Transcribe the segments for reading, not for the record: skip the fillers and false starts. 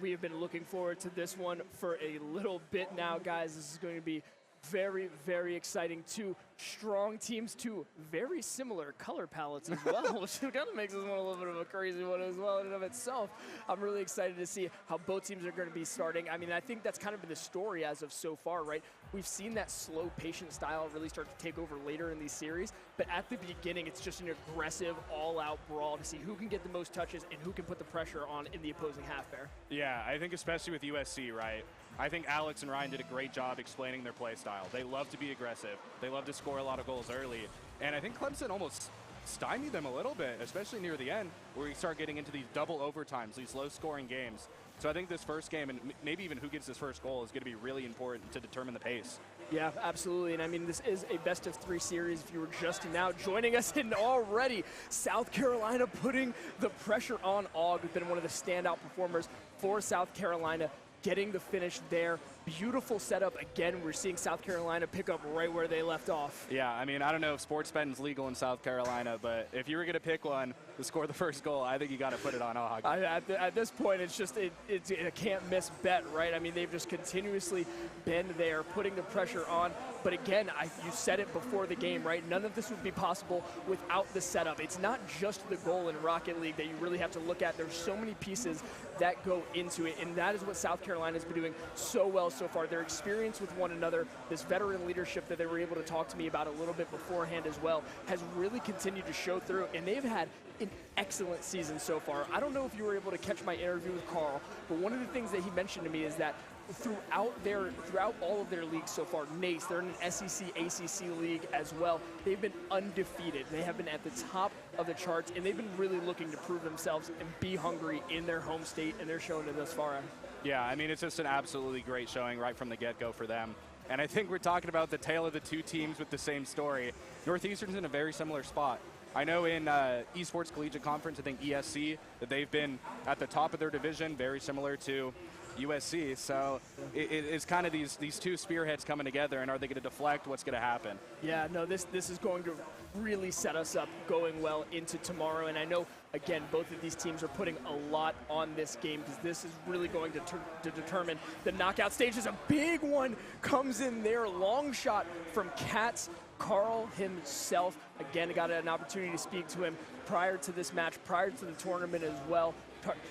we have been looking forward to this one for a little bit now, guys. This is going to be very, very exciting. Two strong teams, two very similar color palettes as well, which kind of makes this one a little bit of a crazy one as well in and of itself. I'm really excited to see how both teams are going to be starting. I mean, I think that's kind of been the story as of so far, right? We've seen that slow, patient style really start to take over later in these series, but at the beginning, it's just an aggressive, all-out brawl to see who can get the most touches and who can put the pressure on in the opposing half, Bear. Yeah, I think especially with USC, right? I think Alex and Ryan did a great job explaining their play style. They love to be aggressive. They love to score a lot of goals early. And I think Clemson almost stymied them a little bit, especially near the end, where we start getting into these double overtimes, these low-scoring games. So I think this first game, and maybe even who gets this first goal, is going to be really important to determine the pace. Yeah, absolutely. And I mean, this is a best-of-3 series. If you were just now joining us, and already South Carolina putting the pressure on Aug, has been one of the standout performers for South Carolina, getting the finish there. Beautiful setup. Again, we're seeing South Carolina pick up right where they left off. Yeah, I mean, I don't know if sports betting's legal in South Carolina, but if you were going to pick one to score the first goal, I think you got to put it on Aug. At this point, it's just it's a can't-miss bet, right? I mean, they've just continuously been there, putting the pressure on. But again, you said it before the game, right? None of this would be possible without the setup. It's not just the goal in Rocket League that you really have to look at. There's so many pieces that go into it, and that is what South Carolina's been doing so well so far. Their experience with one another, this veteran leadership that they were able to talk to me about a little bit beforehand as well, has really continued to show through, and they've had an excellent season so far. I don't know if you were able to catch my interview with Carl, but one of the things that he mentioned to me is that throughout all of their leagues so far, NACE, they're in an SEC, ACC league as well. They've been undefeated. They have been at the top of the charts, and they've been really looking to prove themselves and be hungry in their home state, and they're showing it thus far. Yeah, I mean, it's just an absolutely great showing right from the get-go for them. And I think we're talking about the tale of the two teams with the same story. Northeastern's in a very similar spot. I know in Esports Collegiate Conference, I think ESC, that they've been at the top of their division, very similar to USC. So it's kind of these two spearheads coming together, and are they going to deflect? What's going to happen? Yeah, no, this is going to really set us up going well into tomorrow. And I know, again, both of these teams are putting a lot on this game because this is really going to determine the knockout stages. A big one comes in there, long shot from Cats. Carl himself, again, got an opportunity to speak to him prior to this match, prior to the tournament as well,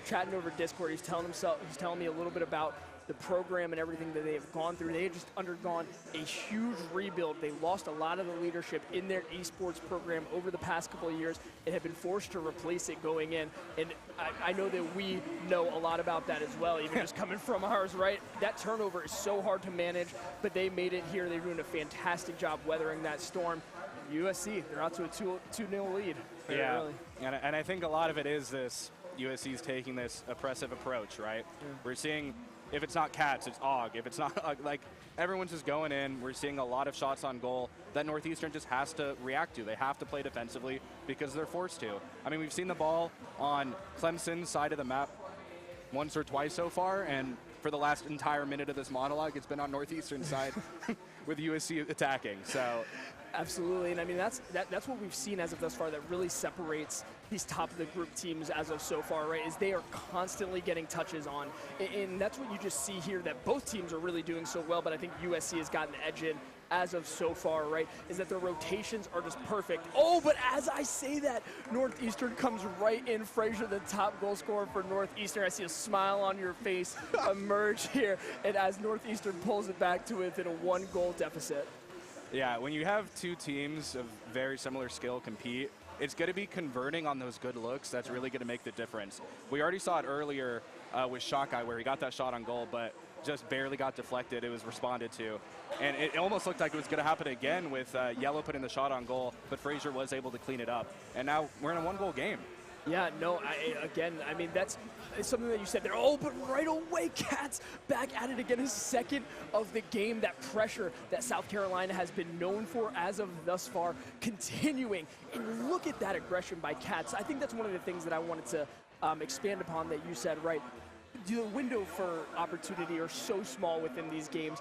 chatting over Discord. He's telling me a little bit about the program and everything that they have gone through. They have just undergone a huge rebuild. They lost a lot of the leadership in their esports program over the past couple of years and have been forced to replace it going in. And I know that we know a lot about that as well, even just coming from ours, right? That turnover is so hard to manage, but they made it here. They're doing a fantastic job weathering that storm. USC, they're out to a 2-0 lead. Yeah, early. And I think a lot of it is this. USC's taking this oppressive approach, right? Yeah. We're seeing, if it's not Cats, it's Aug. If it's not, like, everyone's just going in. We're seeing a lot of shots on goal that Northeastern just has to react to. They have to play defensively because they're forced to. I mean, we've seen the ball on Clemson's side of the map once or twice so far, and for the last entire minute of this monologue, it's been on Northeastern's side with USC attacking. So absolutely, and I mean that's what we've seen as of thus far that really separates these top of the group teams as of so far, right? Is they are constantly getting touches on, and that's what you just see here, that both teams are really doing so well, but I think USC has gotten the edge in as of so far, right? Is that their rotations are just perfect. Oh, but as I say that, Northeastern comes right in. Frazier, the top goal scorer for Northeastern. I see a smile on your face emerge here, and as Northeastern pulls it back to within a 1-goal deficit. Yeah, when you have two teams of very similar skill compete, it's going to be converting on those good looks that's really going to make the difference. We already saw it earlier with Shockeye where he got that shot on goal, but just barely got deflected. It was responded to. And it almost looked like it was going to happen again with Yellow putting the shot on goal, but Frazier was able to clean it up. And now we're in a 1-goal game. Yeah, no, I mean, that's something that you said there. Oh, but right away, Cats back at it again. His second of the game. That pressure that South Carolina has been known for as of thus far, continuing. And look at that aggression by Cats. I think that's one of the things that I wanted to expand upon that you said, right? the window for opportunity are so small within these games.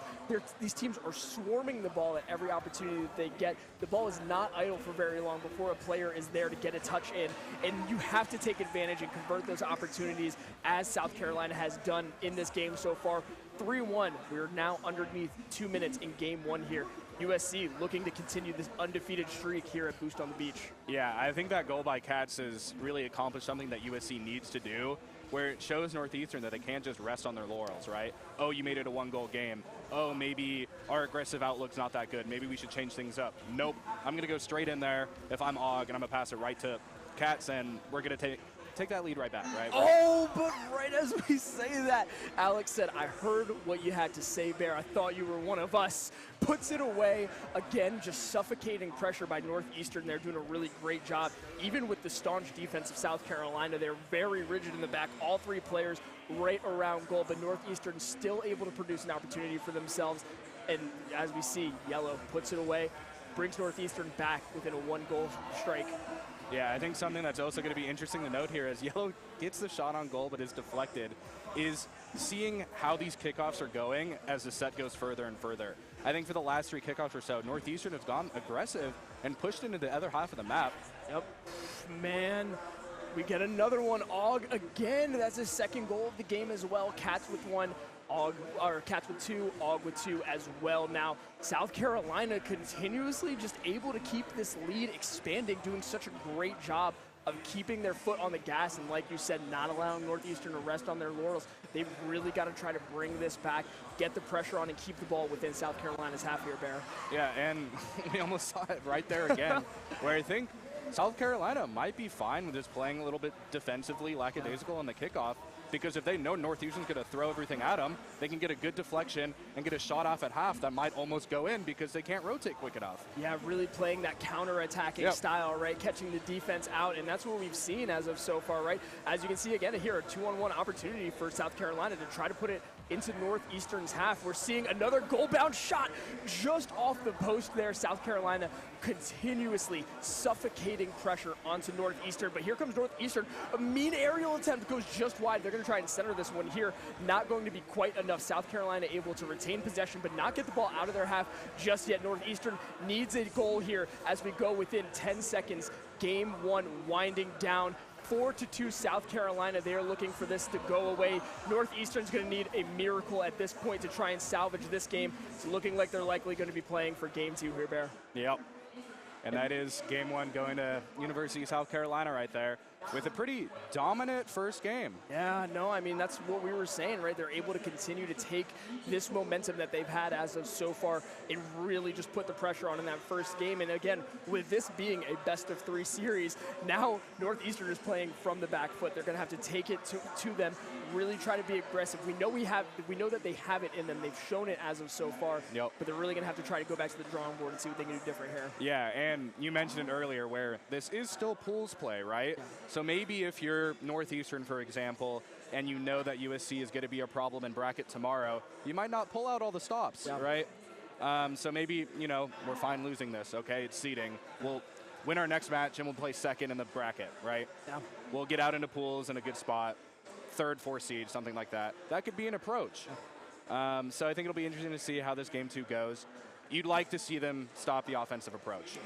These teams are swarming the ball at every opportunity that they get. The ball is not idle for very long before a player is there to get a touch in, and you have to take advantage and convert those opportunities, as South Carolina has done in this game so far. 3-1, we're now underneath 2 minutes in game 1 here. USC looking to continue this undefeated streak here at Boost on the Beach. Yeah, I think that goal by Katz has really accomplished something that USC needs to do, where it shows Northeastern that they can't just rest on their laurels, right? Oh, you made it a 1-goal game. Oh, maybe our aggressive outlook's not that good. Maybe we should change things up. Nope, I'm going to go straight in there if I'm Og, and I'm going to pass it right to Katz, and we're going to take that lead right back, right? Oh, but right as we say that, Alex said, I heard what you had to say, Bear. I thought you were one of us. Puts it away. Again, just suffocating pressure by Northeastern. They're doing a really great job. Even with the staunch defense of South Carolina, they're very rigid in the back. All 3 players right around goal, but Northeastern still able to produce an opportunity for themselves. And as we see, Yellow puts it away, brings Northeastern back within a 1-goal strike. Yeah, I think something that's also going to be interesting to note here as Yellow gets the shot on goal but is deflected is seeing how these kickoffs are going as the set goes further and further. I think for the last 3 kickoffs or so, Northeastern has gone aggressive and pushed into the other half of the map. Yep. Man, we get another one. Og again. That's his 2nd goal of the game as well. Katz with 1. Katz with 2, Og with 2 as well. Now, South Carolina continuously just able to keep this lead expanding, doing such a great job of keeping their foot on the gas, and like you said, not allowing Northeastern to rest on their laurels. They've really got to try to bring this back, get the pressure on, and keep the ball within South Carolina's half here, Bear. Yeah, and we almost saw it right there again, where I think South Carolina might be fine with just playing a little bit defensively lackadaisical on the kickoff, because if they know Northeastern's going to throw everything at them, they can get a good deflection and get a shot off at half that might almost go in because they can't rotate quick enough. Yeah, really playing that counter-attacking style, right? Catching the defense out, and that's what we've seen as of so far, right? As you can see again here, a 2-on-1 opportunity for South Carolina to try to put it into Northeastern's half. We're seeing another goal-bound shot just off the post there. South Carolina continuously suffocating pressure onto Northeastern, but here comes Northeastern. A mean aerial attempt goes just wide. They're going to try and center this one here. Not going to be quite enough. South Carolina able to retain possession, but not get the ball out of their half just yet. Northeastern needs a goal here as we go within 10 seconds. Game 1 winding down. 4-2 South Carolina. They are looking for this to go away. Northeastern's going to need a miracle at this point to try and salvage this game. It's looking like they're likely going to be playing for game 2 here, Bear. Yep. And that is game 1 going to University of South Carolina right there with a pretty dominant first game. Yeah, no, I mean, that's what we were saying, right? They're able to continue to take this momentum that they've had as of so far and really just put the pressure on in that first game. And again, with this being a best-of-3 series, now Northeastern is playing from the back foot. They're going to have to take it to them, really try to be aggressive. We know that they have it in them. They've shown it as of so far, but they're really going to have to try to go back to the drawing board and see what they can do different here. Yeah, and you mentioned it earlier where this is still pools play, right? Yeah. So maybe if you're Northeastern, for example, and you know that USC is going to be a problem in bracket tomorrow, you might not pull out all the stops, right? So maybe, you know, we're fine losing this, okay? It's seeding. We'll win our next match and we'll play 2nd in the bracket, right? Yeah. We'll get out into pools in a good spot, 3rd, 4th seed, something like that. That could be an approach. So I think it'll be interesting to see how this game 2 goes. You'd like to see them stop the offensive approach,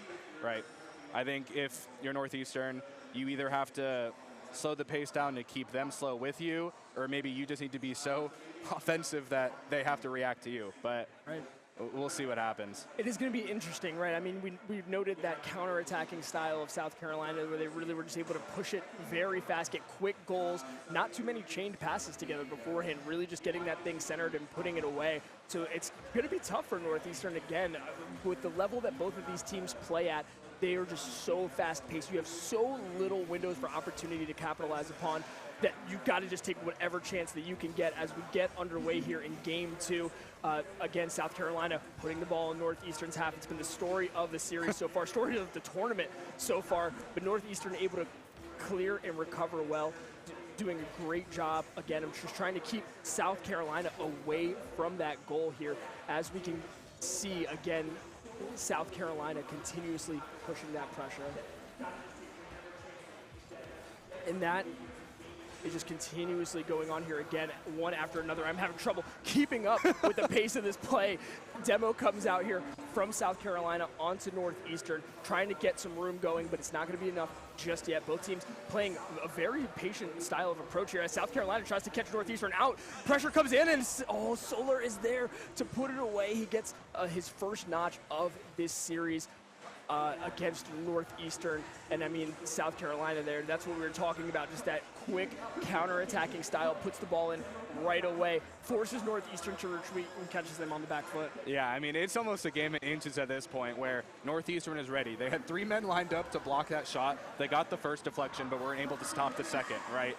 right? I think if you're Northeastern, you either have to slow the pace down to keep them slow with you, or maybe you just need to be so offensive that they have to react to you. But we'll see what happens. It is going to be interesting, right? I mean, we've noted that counter-attacking style of South Carolina where they really were just able to push it very fast, get quick goals, not too many chained passes together beforehand, really just getting that thing centered and putting it away. So it's going to be tough for Northeastern again. With the level that both of these teams play at, they are just so fast-paced. You have so little windows for opportunity to capitalize upon that you've got to just take whatever chance that you can get as we get underway here in game 2. Again, South Carolina putting the ball in Northeastern's half. It's been the story of the series so far, story of the tournament so far, but Northeastern able to clear and recover well, doing a great job. Again, I'm just trying to keep South Carolina away from that goal here as we can see, again, South Carolina continuously pushing that pressure. And that is just continuously going on here again, one after another. I'm having trouble keeping up with the pace of this play. Demo comes out here from South Carolina onto Northeastern, trying to get some room going, but it's not going to be enough just yet. Both teams playing a very patient style of approach here as South Carolina tries to catch Northeastern out. Pressure comes in, and Solar is there to put it away. He gets his first notch of this series against Northeastern. And I mean, South Carolina there, that's what we were talking about, just that quick counter-attacking style, puts the ball in right away, forces Northeastern to retreat and catches them on the back foot. Yeah, I mean, it's almost a game of inches at this point where Northeastern is ready. They had 3 men lined up to block that shot. They got the first deflection, but weren't able to stop the second, right?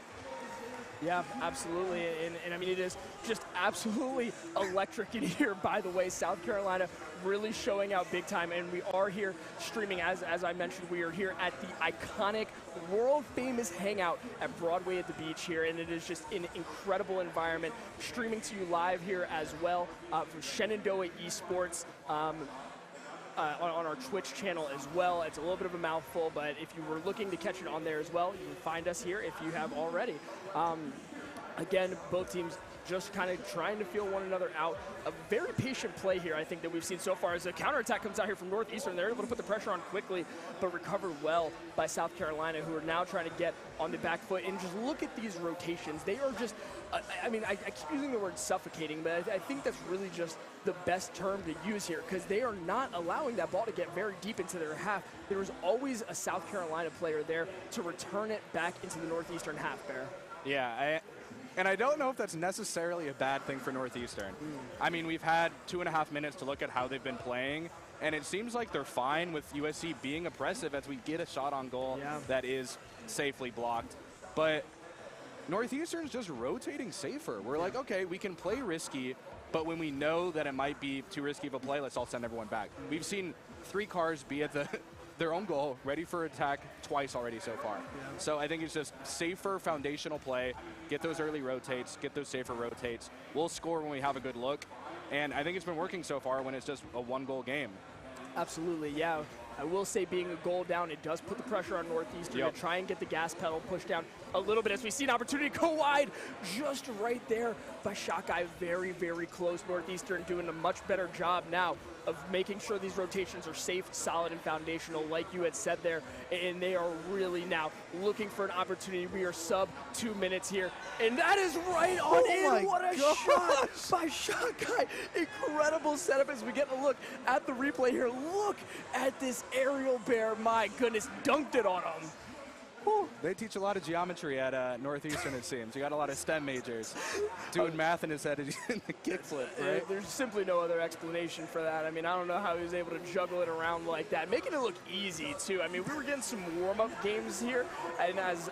Yeah, absolutely, and I mean, it is just absolutely electric in here, by the way. South Carolina really showing out big time, and we are here streaming, as I mentioned, we are here at the iconic, world-famous hangout at Broadway at the Beach here, and it is just an incredible environment. Streaming to you live here as well from Shenandoah Esports. On our Twitch channel as well. It's a little bit of a mouthful, but if you were looking to catch it on there as well, you can find us here if you have already. Again, both teams just kind of trying to feel one another out. A very patient play here, I think, that we've seen so far as a counterattack comes out here from Northeastern. They're able to put the pressure on quickly, but recovered well by South Carolina, who are now trying to get on the back foot. And just look at these rotations. They are just, I mean, I keep using the word suffocating, but I think that's really just the best term to use here, because they are not allowing that ball to get very deep into their half. There is always a South Carolina player there to return it back into the Northeastern half, Bear. Yeah, and I don't know if that's necessarily a bad thing for Northeastern. I mean, we've had 2.5 minutes to look at how they've been playing, and it seems like they're fine with USC being oppressive as we get a shot on goal that is safely blocked. But Northeastern's just rotating safer. We're like, okay, we can play risky, but when we know that it might be too risky of a play, let's all send everyone back. We've seen 3 cars be at their own goal, ready for attack twice already so far. So I think it's just safer foundational play, get those early rotates, get those safer rotates. We'll score when we have a good look, and I think it's been working so far when it's just a 1-goal game. Absolutely, yeah. I will say, being a goal down, it does put the pressure on Northeastern to try and get the gas pedal pushed down a little bit as we see an opportunity to go wide just right there by Shockeye. Very, very close. Northeastern doing a much better job now of making sure these rotations are safe, solid, and foundational, like you had said there. And they are really now looking for an opportunity. We are sub 2 minutes here, and that is right on in. What a shot by Shockeye. Incredible setup as we get a look at the replay here. Look at this aerial, Bear. My goodness, dunked it on him. Whew. They teach a lot of geometry at Northeastern, it seems. You got a lot of STEM majors doing math in his head in the kickflip, right? There's simply no other explanation for that. I mean, I don't know how he was able to juggle it around like that, making it look easy too. I mean, we were getting some warm-up games here, and as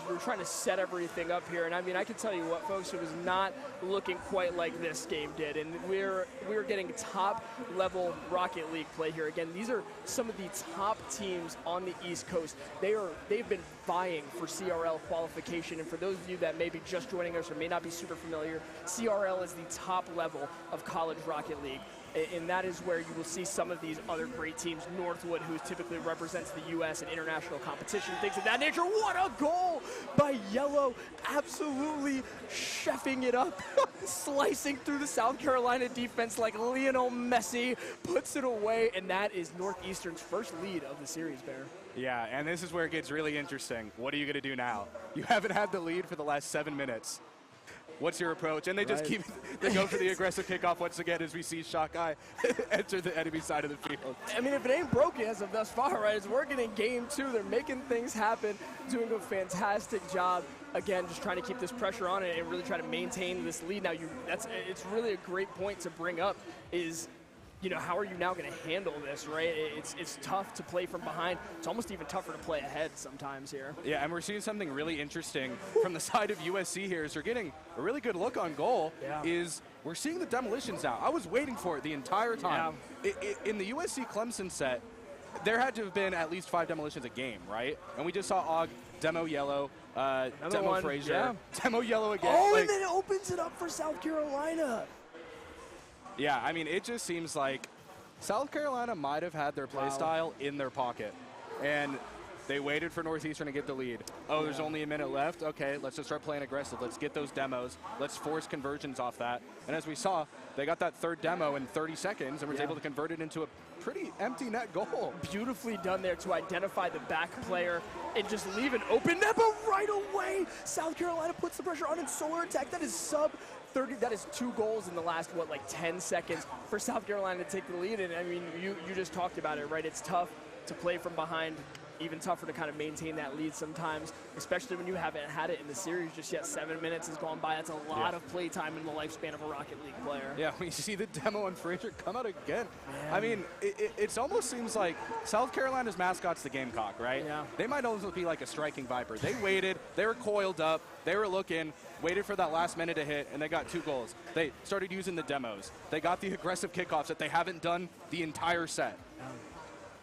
we were trying to set everything up here, and I mean, I can tell you what, folks, it was not looking quite like this game did, and we're getting top-level Rocket League play here. Again, these are some of the top teams on the East Coast. They've been vying for CRL qualification, and for those of you that may be just joining us or may not be super familiar, CRL is the top level of college Rocket League, and that is where you will see some of these other great teams. Northwood, who typically represents the U.S. in international competition, things of that nature. What a goal by Yellow, absolutely chefing it up, slicing through the South Carolina defense like Lionel Messi, puts it away, and that is Northeastern's first lead of the series, Bear. Yeah, and this is where it gets really interesting. What are you going to do now? You haven't had the lead for the last 7 minutes. What's your approach? And they just they go for the aggressive kickoff once again as we see Shockeye enter the enemy side of the field. I mean, if it ain't broken as of thus far, right, it's working in game 2. They're making things happen, doing a fantastic job. Again, just trying to keep this pressure on it and really try to maintain this lead. Now, it's really a great point to bring up is, you know, how are you now going to handle this, right? It's tough to play from behind. It's almost even tougher to play ahead sometimes here. Yeah, and we're seeing something really interesting from the side of USC here. Is they're getting a really good look on goal. Is we're seeing the demolitions now. I was waiting for it the entire time. In the USC Clemson set, there had to have been at least 5 demolitions a game, right? And we just saw Og, Demo Yellow, Demo Frazier, Demo Yellow again. Oh, and then it opens it up for South Carolina. Yeah, I mean, it just seems like South Carolina might have had their play style in their pocket. And They waited for Northeastern to get the lead. Oh, there's only a minute left? Okay, let's just start playing aggressive. Let's get those demos. Let's force conversions off that. And as we saw, they got that third demo in 30 seconds and was able to convert it into a pretty empty net goal. Beautifully done there to identify the back player and just leave an open net, but right away, South Carolina puts the pressure on in Solar Attack. That is sub 30, that is 2 goals in the last, 10 seconds for South Carolina to take the lead. And I mean, you just talked about it, right? It's tough to play from behind, even tougher to kind of maintain that lead sometimes, especially when you haven't had it in the series just yet. 7 minutes has gone by. That's a lot of play time in the lifespan of a Rocket League player. Yeah, we see the demo on Frazier come out again. Man. I mean, it almost seems like South Carolina's mascot's the Gamecock, right? Yeah. They might also be like a striking Viper. They waited, they were coiled up, they were looking, waited for that last minute to hit, and they got 2 goals. They started using the demos. They got the aggressive kickoffs that they haven't done the entire set.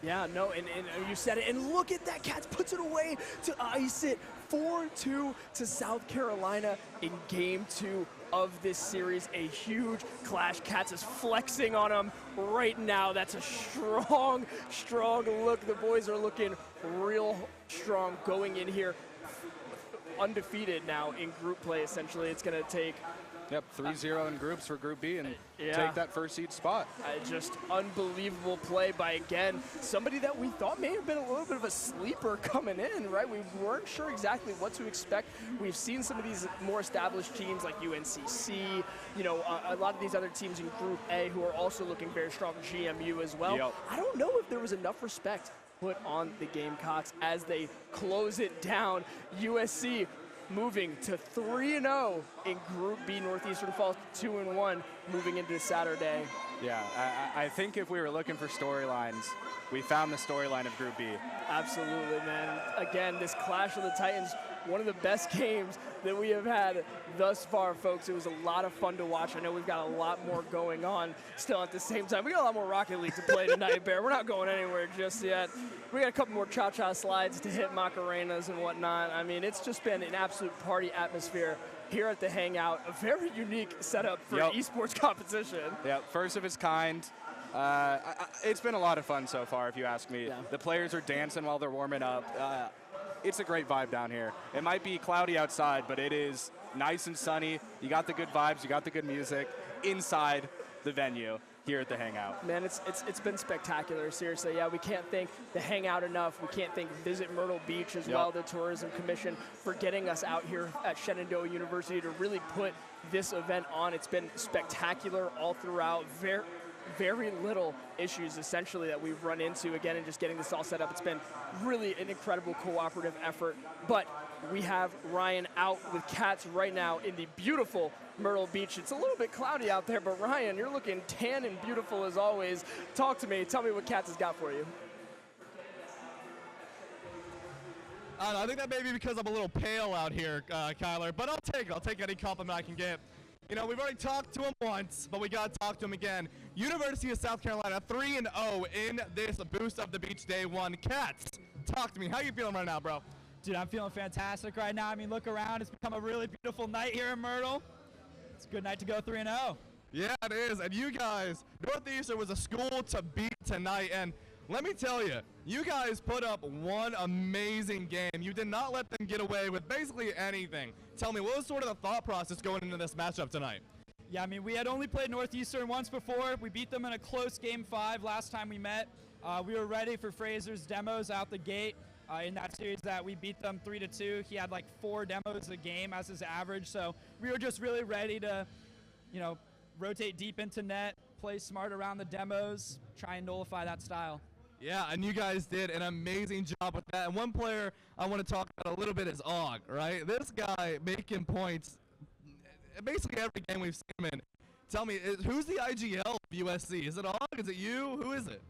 Yeah, no, and you said it, and look at that. Cats puts it away to ice it. 4-2 to South Carolina in Game 2 of this series. A huge clash. Cats is flexing on them right now. That's a strong, strong look. The boys are looking real strong going in here. Undefeated now in group play, essentially. It's going to take... Yep, 3-0 in groups for Group B and take that first seed spot. Just unbelievable play by, again, somebody that we thought may have been a little bit of a sleeper coming in, right? We weren't sure exactly what to expect. We've seen some of these more established teams like UNCC, a lot of these other teams in Group A who are also looking very strong, GMU as well. Yep. I don't know if there was enough respect put on the Gamecocks as they close it down. USC moving to 3-0 in Group B. Northeastern falls to 2-1 moving into Saturday. Yeah, I think if we were looking for storylines, we found the storyline of Group B. Absolutely, man. Again, this Clash of the Titans, one of the best games that we have had thus far, folks. It was a lot of fun to watch. I know we've got a lot more going on still at the same time. We got a lot more Rocket League to play tonight, Bear. We're not going anywhere just yet. We got a couple more cha-cha slides to hit Macarenas and whatnot. I mean, it's just been an absolute party atmosphere here at the Hangout. A very unique setup for an esports competition. Yeah, first of its kind. It's been a lot of fun so far, if you ask me. Yeah. The players are dancing while they're warming up. It's a great vibe down here. It might be cloudy outside, but it is nice and sunny. You got the good vibes, you got the good music inside the venue here at the Hangout. Man, it's been spectacular, seriously. Yeah, we can't thank the Hangout enough. We can't thank Visit Myrtle Beach as well, the Tourism Commission, for getting us out here at Shenandoah University to really put this event on. It's been spectacular all throughout. Very little issues, essentially, that we've run into, again, and just getting this all set up. It's been really an incredible cooperative effort. But we have Ryan out with Cats right now in the beautiful Myrtle Beach. It's a little bit cloudy out there, but Ryan, you're looking tan and beautiful as always. Talk to me. Tell me what Cats has got for you. I don't know, I think that may be because I'm a little pale out here, Kyler, but I'll take any compliment I can get. You know, we've already talked to him once, but we got to talk to him again. University of South Carolina 3-0 in this Boost of the Beach Day 1. Cats, talk to me. How you feeling right now, bro? Dude, I'm feeling fantastic right now. I mean, look around. It's become a really beautiful night here in Myrtle. It's a good night to go 3-0. Yeah, it is. And you guys, Northeastern was a school to beat tonight. And let me tell you, you guys put up one amazing game. You did not let them get away with basically anything. Tell me, what was sort of the thought process going into this matchup tonight? Yeah, I mean, we had only played Northeastern once before. We beat them in a close Game 5 last time we met. We were ready for Fraser's demos out the gate. In that series that we beat them 3-2. He had like 4 demos a game as his average. So we were just really ready to, rotate deep into net, play smart around the demos, try and nullify that style. Yeah, and you guys did an amazing job with that. And one player I want to talk about a little bit is Og, right? This guy making points basically every game we've seen him in. Tell me, who's the IGL of USC? Is it Og? Is it you? Who is it?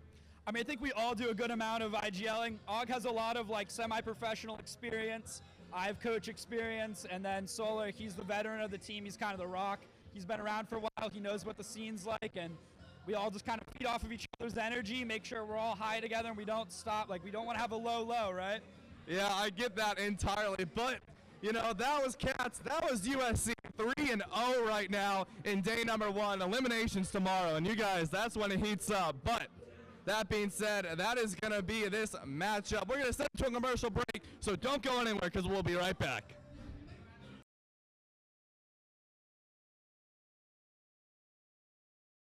I mean, I think we all do a good amount of IGLing. Og has a lot of semi-professional experience. I have coach experience, and then Solar, he's the veteran of the team. He's kind of the rock. He's been around for a while. He knows what the scene's like, and we all just kind of feed off of each other's energy, make sure we're all high together, and we don't stop. We don't want to have a low, right? Yeah, I get that entirely, but that was Cats. That was USC 3-0 right now in day number 1. Eliminations tomorrow, and you guys, that's when it heats up. But That being said, that is going to be this matchup. We're going to send it to a commercial break, so don't go anywhere because we'll be right back.